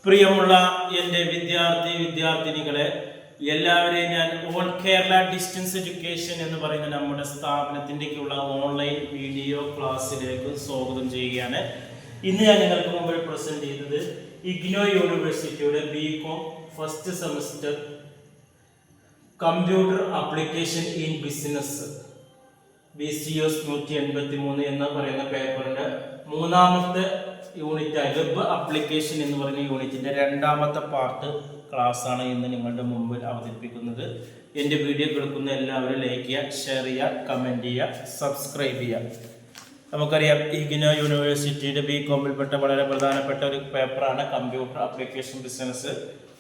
പ്രിയമുള്ള എൻ്റെ വിദ്യാർത്ഥിനികളെ എല്ലാവരെയും ഞാൻ ഓൾ കേരള ഡിസ്റ്റൻസ് എഡ്യൂക്കേഷൻ എന്ന് പറയുന്ന നമ്മുടെ സ്ഥാപനത്തിൻ്റെക്കുള്ള ഓൺലൈൻ വീഡിയോ ക്ലാസ്സിലേക്ക് സ്വാഗതം ചെയ്യുകയാണ്. ഇന്ന് ഞാൻ നിങ്ങൾക്ക് മുമ്പിൽ പ്രസൻറ്റ് ചെയ്യുന്നത് ഇഗ്നോ യൂണിവേഴ്സിറ്റിയുടെ BCom first semester computer application in business BCS 183 എന്ന് പറയുന്ന പേപ്പറിൻ്റെ മൂന്നാമത്തെ യൂണിറ്റായി വെബ് ആപ്ലിക്കേഷൻ എന്ന് പറയുന്ന യൂണിറ്റിൻ്റെ രണ്ടാമത്തെ പാർട്ട് ക്ലാസ്സാണ് ഇന്ന് നിങ്ങളുടെ മുമ്പിൽ അവതരിപ്പിക്കുന്നത്. എൻ്റെ വീഡിയോ കേൾക്കുന്ന എല്ലാവരും ലൈക്ക് ചെയ്യുക, ഷെയർ ചെയ്യുക, കമൻറ്റ് ചെയ്യുക, സബ്സ്ക്രൈബ് ചെയ്യുക. നമുക്കറിയാം ഇഗ്നോ യൂണിവേഴ്സിറ്റിയുടെ BComൽപ്പെട്ട വളരെ പ്രധാനപ്പെട്ട ഒരു പേപ്പറാണ് കമ്പ്യൂട്ടർ ആപ്ലിക്കേഷൻ ബിസിനസ്.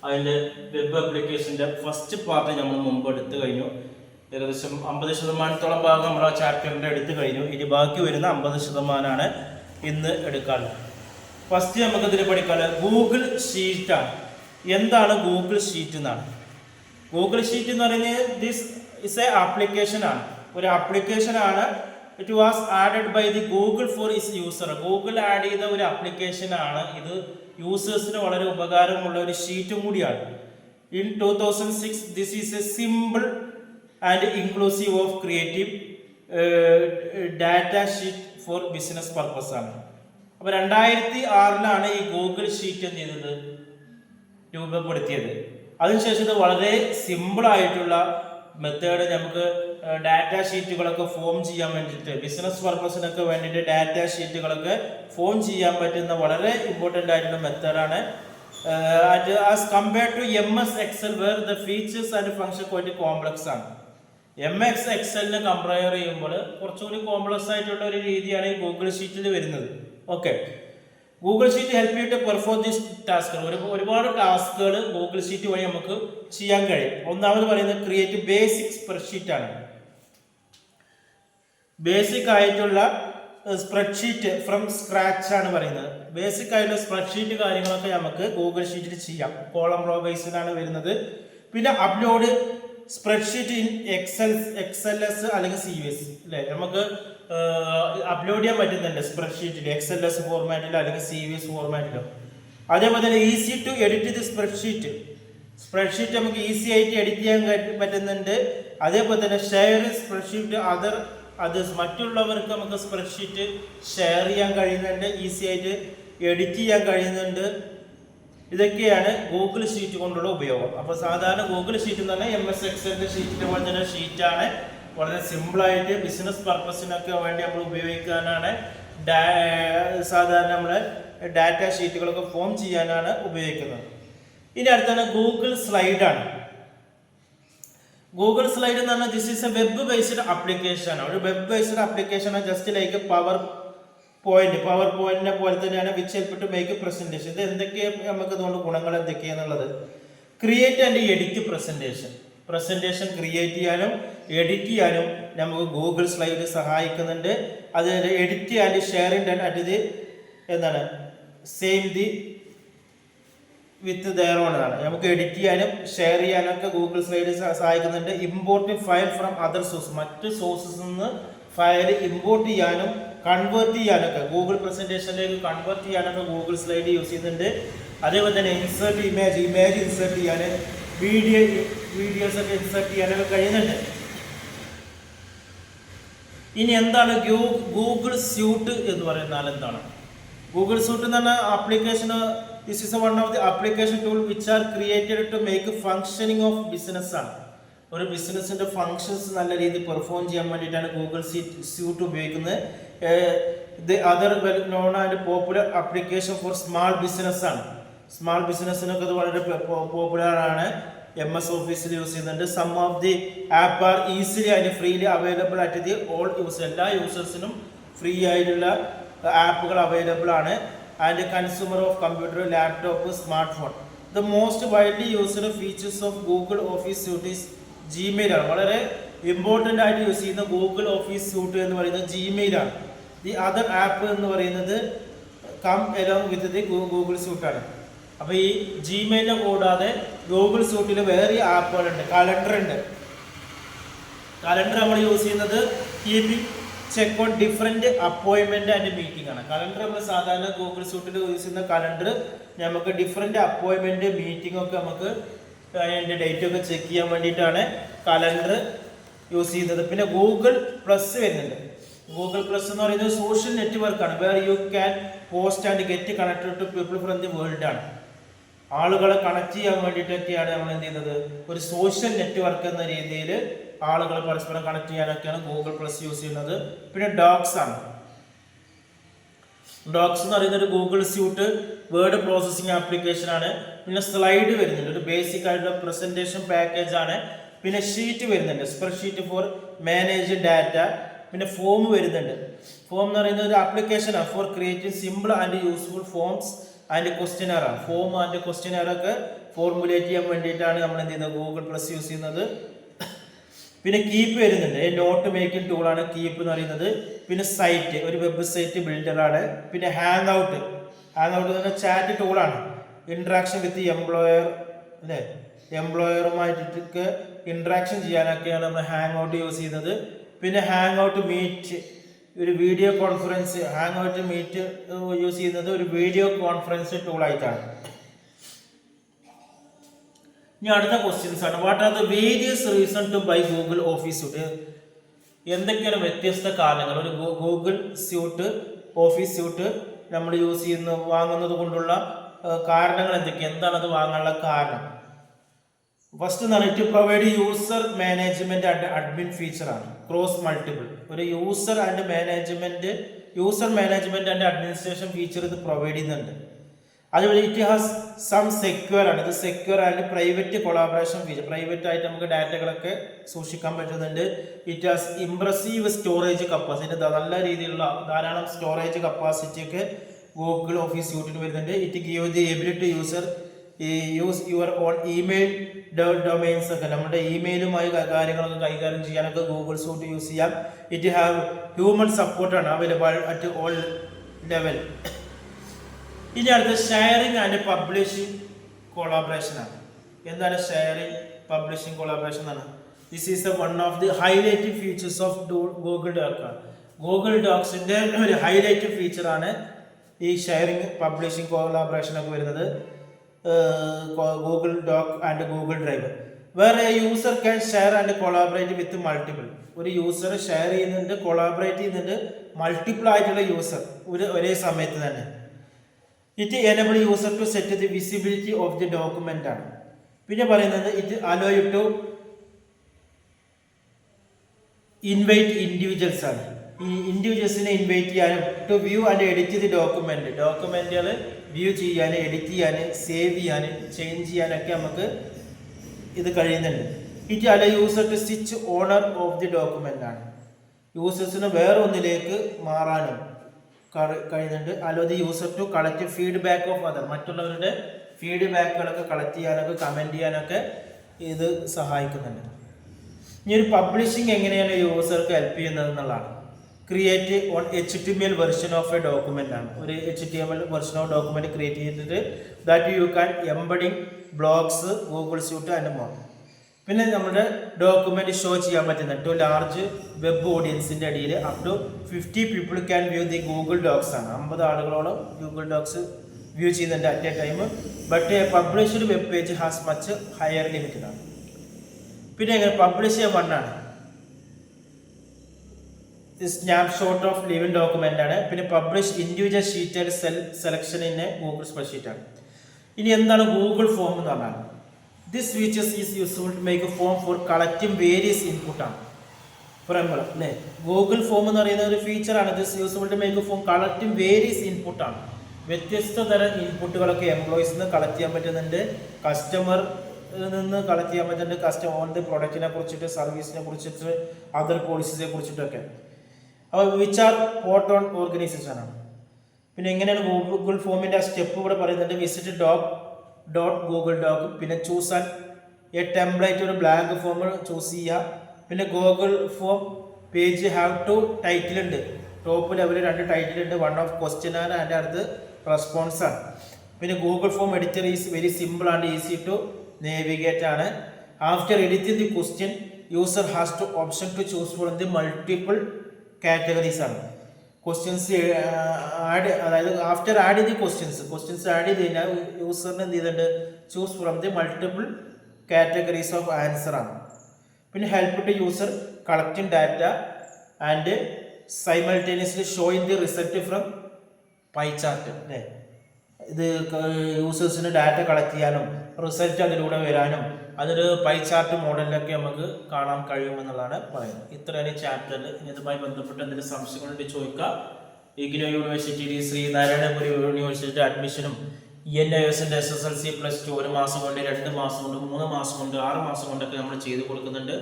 അതിൻ്റെ വെബ് ആപ്ലിക്കേഷൻ്റെ ഫസ്റ്റ് പാർട്ട് നമ്മൾ മുമ്പ് എടുത്തു കഴിഞ്ഞു. ഏകദേശം 50% ഭാഗം നമ്മൾ ആ ചാപ്റ്ററിൻ്റെ എടുത്തു കഴിഞ്ഞു. ഇനി ബാക്കി വരുന്ന 50% ഇന്ന് എടുക്കാറുള്ളത്. ഫസ്റ്റ് നമുക്കിതിൽ പഠിക്കാനുള്ളത് ഗൂഗിൾ ഷീറ്റാണ്. എന്താണ് ഗൂഗിൾ ഷീറ്റ് എന്നാണ്. ഗൂഗിൾ ഷീറ്റ് എന്ന് പറയുന്നത് ദിസ് ഇസ് എ ആപ്ലിക്കേഷൻ ആണ്, ഒരു ആപ്ലിക്കേഷൻ ആണ്. It was added by the Google for its user. Google add ചെയ്ത ഒരു ആപ്ലിക്കേഷൻ ആണ് ഇത്. യൂസേഴ്സിന് വളരെ ഉപകാരമുള്ള ഒരു ഷീറ്റും കൂടിയാണ്. In 2006 this is A simple and inclusive of creative data sheet four business purpose ആണ്. അപ്പോൾ 2006 ഈ ഗൂഗിൾ ഷീറ്റ് എന്ത് ചെയ്തത്, രൂപപ്പെടുത്തിയത്. അതിനുശേഷം ഇത് വളരെ സിമ്പിളായിട്ടുള്ള മെത്തേഡ് നമുക്ക് ഡാറ്റ ഷീറ്റുകളൊക്കെ ഫോം ചെയ്യാൻ വേണ്ടിയിട്ട്, ബിസിനസ് പർപ്പസിനൊക്കെ വേണ്ടിയിട്ട് ഡാറ്റ ഷീറ്റുകളൊക്കെ ഫോം ചെയ്യാൻ പറ്റുന്ന വളരെ ഇമ്പോർട്ടൻ്റ് ആയിട്ടുള്ള മെത്തേഡാണ്. As compared to MS Excel where the features and function quite complex ആണ്. MS Excelനെ കമ്പയർ ചെയ്യുമ്പോൾ കുറച്ചുകൂടി കോംപ്ലക്സ് ആയിട്ടുള്ള ഒരു രീതിയാണ് ഈ ഗൂഗിൾ ഷീറ്റിൽ വരുന്നത്. Okay, Google sheet help you to perform this ടാസ്കുകൾ. ഒരുപാട് ടാസ്കുകൾ ഗൂഗിൾ ഷീറ്റ് വഴി നമുക്ക് ചെയ്യാൻ കഴിയും. ഒന്നാമത് പറയുന്നത് ക്രിയേറ്റ് ബേസിക് സ്പ്രെഡ്ഷീറ്റ് ആണ്. ബേസിക് ആയിട്ടുള്ള സ്പ്രെഡ്ഷീറ്റ് ഫ്രം സ്ക്രാച്ച് ആണ് പറയുന്നത്. ബേസിക് ആയിട്ടുള്ള സ്പ്രെഡ്ഷീറ്റ് കാര്യങ്ങളൊക്കെ നമുക്ക് ഗൂഗിൾ ഷീറ്റിൽ ചെയ്യാം. കോളം റോ ബേസിലാണ് വരുന്നത്. പിന്നെ അപ്ലോഡ് സ്പ്രെഡ്ഷീറ്റ് ഇൻ XLS അല്ലെങ്കിൽ CVS അല്ലേ, നമുക്ക് അപ്ലോഡ് ചെയ്യാൻ പറ്റുന്നുണ്ട് സ്പ്രെഡ്ഷീറ്റിൽ XLS ഫോർമാറ്റിലോ അല്ലെങ്കിൽ CVS ഫോർമാറ്റിലോ. അതേപോലെ തന്നെ easy to edit the spreadsheet നമുക്ക് ഈസി ആയിട്ട് എഡിറ്റ് ചെയ്യാൻ പറ്റുന്നുണ്ട്. അതേപോലെ തന്നെ ഷെയർ സ്പ്രെഡ്ഷീറ്റ് അതേഴ്സ്, മറ്റുള്ളവർക്ക് നമുക്ക് സ്പ്രെഡ്ഷീറ്റ് ഷെയർ ചെയ്യാൻ കഴിയുന്നുണ്ട്, ഈസി ആയിട്ട് എഡിറ്റ് ചെയ്യാൻ കഴിയുന്നുണ്ട്. ഇതൊക്കെയാണ് ഗൂഗിൾ ഷീറ്റ് കൊണ്ടുള്ള ഉപയോഗം. അപ്പോൾ സാധാരണ ഗൂഗിൾ ഷീറ്റ് എന്ന് പറഞ്ഞാൽ MS Excelന്റെ ഷീറ്റിനെ പോലെ തന്നെ ഷീറ്റാണ്. വളരെ സിമ്പിളായിട്ട് ബിസിനസ് പർപ്പസിനൊക്കെ വേണ്ടി നമ്മൾ ഉപയോഗിക്കാനാണ്. സാധാരണ നമ്മൾ ഡാറ്റ ഷീറ്റുകളൊക്കെ ഫോം ചെയ്യാനാണ് ഉപയോഗിക്കുന്നത്. ഇനി അടുത്താണ് ഗൂഗിൾ സ്ലൈഡാണ്. ഗൂഗിൾ സ്ലൈഡ് എന്ന് പറഞ്ഞാൽ this is a web based application ആണ്. ഒരു വെബ് ബേസ്ഡ് ആപ്ലിക്കേഷൻ ആണ്, ജസ്റ്റ് ലൈക്ക് പവർ പോയിന്റിനെ പോലെ തന്നെയാണ്. Which help to make presentation. ഇത് എന്തൊക്കെയാണ് നമുക്ക് ഇതുകൊണ്ട് ഗുണങ്ങൾ എന്തൊക്കെയാണെന്നുള്ളത്. Create and edit presentation create ചെയ്യാനും എഡിറ്റ് ചെയ്യാനും നമുക്ക് ഗൂഗിൾ സ്ലൈഡ് സഹായിക്കുന്നുണ്ട്. അത് edit and sharing at the എന്താണ് same the with their on ആണ്. നമുക്ക് എഡിറ്റ് ചെയ്യാനും ഷെയർ ചെയ്യാനൊക്കെ ഗൂഗിൾ സ്ലൈഡ് സഹായിക്കുന്നുണ്ട്. Import file from other source, മറ്റ് സോഴ്സസിൽ നിന്ന് ഫയൽ ഇമ്പോർട്ട് ചെയ്യാനും കൺവേർട്ട് ചെയ്യാനൊക്കെ, ഗൂഗിൾ പ്രസന്റേഷനിലേക്ക് കൺവേർട്ട് ചെയ്യാനൊക്കെ ഗൂഗിൾ സ്ലൈഡ് യൂസ് ചെയ്യുന്നുണ്ട്. അതേപോലെ തന്നെ ഇൻസേർട്ട് ഇമേജ് ഇൻസേർട്ട് ചെയ്യാൻ, വീഡിയോസ് ഒക്കെ ഇൻസേർട്ട് ചെയ്യാനൊക്കെ കഴിയുന്നുണ്ട്. ഇനി എന്താണ് ഗൂഗിൾ സ്യൂട്ട് എന്ന് പറയുന്നാൽ എന്താണ്? ഗൂഗിൾ സ്യൂട്ട് എന്ന് പറഞ്ഞാൽ application, this is one of the application tool which are created to make functioning of business ആണ്. ഒരു ബിസിനസ്സിൻ്റെ ഫങ്ഷൻസ് നല്ല രീതിയിൽ പെർഫോം ചെയ്യാൻ വേണ്ടിയിട്ടാണ് ഗൂഗിൾ സ്യൂട്ട് ഉപയോഗിക്കുന്നത്. The other well known and popular application for small business ആണ്. സ്മാൾ ബിസിനസ്സിനൊക്കെ അത് വളരെ പോപ്പുലർ ആണ്. MS ഓഫീസിൽ യൂസ് ചെയ്യുന്നുണ്ട്. Some of the app are easily and freely available at the all users. എല്ലാ യൂസേഴ്സിനും ഫ്രീ ആയിട്ടുള്ള ആപ്പുകൾ അവൈലബിൾ ആണ്. And consumer of computer, laptop, smart phone. The most widely used features of Google office suite is Gmail ആണ്. വളരെ important ആയിട്ട് use ചെയ്യുന്ന Google office suit എന്ന് പറയുന്നത് Gmail ആണ്. ദി അതർ ആപ്പ് എന്ന് പറയുന്നത് come along with the Google സ്യൂട്ടാണ്. അപ്പോൾ ഈ Gmail കൂടാതെ ഗൂഗിൾ സ്യൂട്ടിൽ വേറെ ആപ്പുകളുണ്ട്. കലണ്ടർ നമ്മൾ യൂസ് ചെയ്യുന്നത് keeping check on different appointment and meeting ആണ്. കലണ്ടർ നമ്മൾ സാധാരണ ഗൂഗിൾ സൂട്ടിൽ യൂസ് ചെയ്യുന്ന കലണ്ടർ നമുക്ക് ഡിഫറെൻറ്റ് അപ്പോയിൻമെൻറ്റ് മീറ്റിംഗ് ഒക്കെ നമുക്ക് അതിൻ്റെ ഡേറ്റ് ഒക്കെ ചെക്ക് ചെയ്യാൻ വേണ്ടിയിട്ടാണ് കലണ്ടർ യൂസ് ചെയ്യുന്നത്. പിന്നെ ഗൂഗിൾ പ്ലസ് വരുന്നുണ്ട്. ഗൂഗിൾ പ്ലസ് എന്ന് പറയുന്നത് സോഷ്യൽ നെറ്റ്വർക്കാണ്. Where you can post and get connected to people from the world ആണ്. ആളുകളെ കണക്ട് ചെയ്യാൻ വേണ്ടിയിട്ടൊക്കെയാണ് നമ്മൾ എന്ത് ചെയ്യുന്നത്, ഒരു സോഷ്യൽ നെറ്റ്വർക്ക് എന്ന രീതിയിൽ ആളുകളെ പരസ്പരം കണക്ട് ചെയ്യാനൊക്കെയാണ് ഗൂഗിൾ പ്ലസ് യൂസ് ചെയ്യുന്നത്. പിന്നെ ഡോക്സ് ആണ്. ഡോക്സ് എന്ന് പറയുന്നത് ഒരു Google suite word processing application ആണ്. പിന്നെ സ്ലൈഡ് വരുന്നുണ്ട്, ഒരു ബേസിക് ആയിട്ടുള്ള പ്രസന്റേഷൻ പാക്കേജ് ആണ്. പിന്നെ ഷീറ്റ് വരുന്നുണ്ട്, സ്പ്രെഡ്ഷീറ്റ് ഫോർ മാനേജ് ഡാറ്റ. പിന്നെ ഫോം വരുന്നുണ്ട്. ഫോം എന്ന് പറയുന്നത് ഒരു ആപ്ലിക്കേഷനാണ് four creating simple and useful forms and questionnaire ആണ്. ഫോം ആൻഡ് ക്വസ്റ്റ്യനർ ഒക്കെ ഫോർമുലേറ്റ് ചെയ്യാൻ വേണ്ടിയിട്ടാണ് നമ്മൾ എന്ത് ചെയ്യുന്നത്, ഗൂഗിൾ പ്ലസ് യൂസ് ചെയ്യുന്നത്. പിന്നെ കീപ്പ് വരുന്നുണ്ട്, നോട്ട് മേക്കിംഗ് ടൂളാണ് കീപ്പ് എന്ന് പറയുന്നത്. പിന്നെ സൈറ്റ്, ഒരു വെബ്സൈറ്റ് ബിൽഡറാണ്. പിന്നെ ഹാങ് ഔട്ട് എന്ന് പറഞ്ഞാൽ ചാറ്റ് ടൂളാണ്. ഇൻട്രാക്ഷൻ വിത്ത് എംപ്ലോയർ അല്ലേ, എംപ്ലോയറുമായിട്ടൊക്കെ ഇൻട്രാക്ഷൻ ചെയ്യാനൊക്കെയാണ് നമ്മൾ ഹാങ് ഔട്ട് യൂസ് ചെയ്യുന്നത്. പിന്നെ ഹാങ് ഔട്ട് മീറ്റ്, ഒരു video conference. Hangout meet use ചെയ്യുന്നത് ഒരു വീഡിയോ കോൺഫറൻസ് ടൂളായിട്ടാണ്. ഇനി അടുത്ത ക്വസ്റ്റ്യൻസ് ആണ്. What are the various reason to buy Google office suite? എന്തൊക്കെയാണ് വ്യത്യസ്ത കാരണങ്ങൾ ഒരു ഗൂഗിൾ സ്യൂട്ട്, ഓഫീസ് സ്യൂട്ട് നമ്മൾ യൂസ് ചെയ്യുന്ന വാങ്ങുന്നത് കൊണ്ടുള്ള കാരണങ്ങൾ എന്തൊക്കെയാണ്? എന്താണ് അത് വാങ്ങാനുള്ള കാരണം? ഫസ്റ്റ് എന്താണ്, to provide user management and admin feature ആണ്. ക്രോസ് മൾട്ടിപ്പിൾ, ഒരു user management and administration feature ഇത് പ്രൊവൈഡ് ചെയ്യുന്നുണ്ട്. അതുപോലെ ഇറ്റ് ഹാസ് സം സെക്യൂർ ആണ്. ഇത് secure and private collaboration feature, private ആയിട്ട് നമുക്ക് ഡാറ്റകളൊക്കെ സൂക്ഷിക്കാൻ പറ്റുന്നുണ്ട്. It has impressive storage capacity, നല്ല രീതിയിലുള്ള ധാരാളം സ്റ്റോറേജ് കപ്പാസിറ്റി ഒക്കെ ഗൂഗിൾ ഓഫീസ് സ്യൂട്ടിന് വരുന്നുണ്ട്. It give the ability user use your own email domains ഒക്കെ, നമ്മുടെ ഇമെയിലുമായി കാര്യങ്ങളൊക്കെ കൈകാര്യം ചെയ്യാനൊക്കെ ഗൂഗിൾ സ്യൂട്ട് യൂസ് ചെയ്യാം. ഇറ്റ് ഹാവ് ഹ്യൂമൻ സപ്പോർട്ടാണ് അവൈലബിൾ അറ്റ് ഓൾ ലെവൽ. ഇനി അടുത്ത ഷെയറിംഗ് ആൻഡ് പബ്ലിഷിംഗ് കൊളാബറേഷൻ ആണ്. എന്താണ് ഷെയറിംഗ് പബ്ലിഷിംഗ് കൊളാബറേഷൻ ആണ്? This is one of the highlighted features of Google doc. Google ഡോക്സിന്റെ ഒരു ഹൈലൈറ്റഡ് ഫീച്ചർ ആണ് ഈ ഷെയറിംഗ് പബ്ലിഷിംഗ് കൊളാബറേഷൻ ഒക്കെ വരുന്നത്. Google doc and Google drive, where a user can share and collaborate with multiple. ഒരു user share ചെയ്യുന്നുണ്ട്, collaborate ചെയ്യുന്നുണ്ട് multiple ആയിട്ടുള്ള യൂസർ ഒരേ സമയത്ത് തന്നെ. It enable user to set the visibility of the document ആണ്. പിന്നെ പറയുന്നത് it allow you to invite individuals ആണ്. ഈ ഇൻഡിവിജ്വൽസിനെ ഇൻവൈറ്റ് ചെയ്യാനും to view and edit the ഡോക്യുമെന്റുകൾ വ്യൂ ചെയ്യാൻ, എഡിറ്റ് ചെയ്യാൻ, സേവ് ചെയ്യാൻ, ചേഞ്ച് ചെയ്യാനൊക്കെ നമുക്ക് ഇത് കഴിയുന്നുണ്ട്. It allow user to switch owner of the document ആണ്. യൂസേഴ്സിന് വേറെ ഒന്നിലേക്ക് മാറാനും കഴിയുന്നുണ്ട്. Allow the user to collect feedback of other, മറ്റുള്ളവരുടെ ഫീഡ്ബാക്കുകളൊക്കെ കളക്ട് ചെയ്യാനൊക്കെ കമൻറ്റ് ചെയ്യാനൊക്കെ ഇത് സഹായിക്കുന്നുണ്ട്. ഇനി ഒരു പബ്ലിഷിംഗ് എങ്ങനെയാണ് യൂസർക്ക് ഹെൽപ്പ് ചെയ്യുന്നത് എന്നുള്ളതാണ്. Create on HTML version of a document ആണ്. ഒരു HTML version of document create ചെയ്തിട്ട് that you can embedding blogs, Google suite and more. പിന്നെ നമ്മുടെ ഡോക്യുമെന്റ് ഷോ ചെയ്യാൻ പറ്റുന്ന ടു ലാർജ് വെബ് ഓഡിയൻസിന്റെ അടിയിൽ up to 50 people can view the Google docs ആണ്. 50 ആളുകളോളം ഗൂഗിൾ ഡോക്സ് വ്യൂ ചെയ്യുന്നുണ്ട് at a time. But a published web page has much higher limited ആണ്. പിന്നെ എങ്ങനെ പബ്ലിഷ് ചെയ്യാൻ വണ്ണാണ്, സ്നാപ്ഷോട്ട് ഓഫ് ലിവിംഗ് ഡോക്യുമെന്റ് ആണ്. പിന്നെ publish individual sheet and selection in a Google spreadsheet ആണ്. ഇനി എന്താണ് ഗൂഗിൾ ഫോം എന്ന് പറഞ്ഞാൽ? This features is useful to make a form for collecting various input ആണ്. ഫോർ എക്സാമ്പിൾ അല്ലേ, ഗൂഗിൾ ഫോം എന്ന് പറയുന്ന ഒരു ഫീച്ചറാണ്. This useful to make a form collecting various input ആണ്. വ്യത്യസ്ത തരം ഇൻപുട്ടുകളൊക്കെ എംപ്ലോയീസിൽ നിന്ന് കളക്ട് ചെയ്യാൻ പറ്റുന്നുണ്ട്, കസ്റ്റമർ നിന്ന് കളക്ട് ചെയ്യാൻ പറ്റുന്നുണ്ട്, കസ്റ്റമർ ഓൺ ദി പ്രൊഡക്റ്റിനെ കുറിച്ചിട്ട്, സർവീസിനെ കുറിച്ചിട്ട്, അതർ പോളിസീസിനെ കുറിച്ചിട്ടൊക്കെ. അപ്പോൾ which are port on organization ആണ്. പിന്നെ എങ്ങനെയാണ് ഗൂഗിൾ ഫോമിൻ്റെ ആ സ്റ്റെപ്പ് ഇവിടെ പറയുന്നുണ്ട്. വിസിറ്റ് .ഗൂഗിൾ ഡോക്ക്, പിന്നെ ചൂസ് ആൻഡ് എ ടെംപ്ലേറ്റ്, ഒരു ബ്ലാങ്ക് ഫോം ചൂസ് ചെയ്യുക. പിന്നെ Google form page have to title ഉണ്ട്, ടോപ്പ് ലെവലിൽ 2 ടൈറ്റിൽ ഉണ്ട്. വൺ ഓഫ് ക്വസ്റ്റ്യൻ ആണ്, അതിൻ്റെ അടുത്ത് റെസ്പോൺസ് ആണ്. പിന്നെ Google form editor is very simple and easy to navigate ആണ്. After editing the question user has to option to choose from the multiple categories ആണ്. ക്വസ്റ്റ്യൻസ് ആഡ്, അതായത് after add ചെയ്ത് questions add ചെയ്ത് കഴിഞ്ഞാൽ യൂസറിന് എന്ത് ചെയ്തിട്ടുണ്ട്, choose from the multiple categories of answer ആണ്. പിന്നെ help to user collecting data and simultaneously showing the result from pie chart അല്ലേ. ഇത് യൂസേഴ്സിന് ഡാറ്റ കളക്ട് ചെയ്യാനും റിസൾട്ട് അതിലൂടെ വരാനും അതൊരു പൈ ചാർട്ട് മോഡലിലൊക്കെ നമുക്ക് കാണാൻ കഴിയുമെന്നുള്ളതാണ് പറയുന്നത്. ഇത്രയാണ് ഈ ചാപ്റ്ററിൽ. ഇതുമായി ബന്ധപ്പെട്ട് എന്തെങ്കിലും സംശയങ്ങളുണ്ട് ചോദിക്കുക. ഇഗ്നോ യൂണിവേഴ്സിറ്റി, ശ്രീനാരായണപുരി യൂണിവേഴ്സിറ്റി അഡ്മിഷനും NIOSന്റെ SSLC +2 1 മാസം കൊണ്ട്, 2 മാസം കൊണ്ട്, 3 മാസം കൊണ്ട്, 6 മാസം കൊണ്ടൊക്കെ നമ്മൾ ചെയ്ത് കൊടുക്കുന്നുണ്ട്.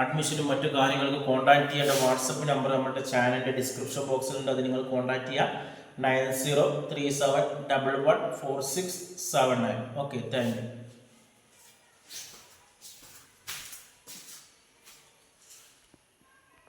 അഡ്മിഷനും മറ്റു കാര്യങ്ങൾക്ക് കോൺടാക്ട് ചെയ്യേണ്ട വാട്സപ്പ് നമ്പർ നമ്മുടെ ചാനലിൻ്റെ ഡിസ്ക്രിപ്ഷൻ ബോക്സിലുണ്ട്. അത് നിങ്ങൾ കോൺടാക്ട് ചെയ്യുക. 9037114679. Okay, thank you.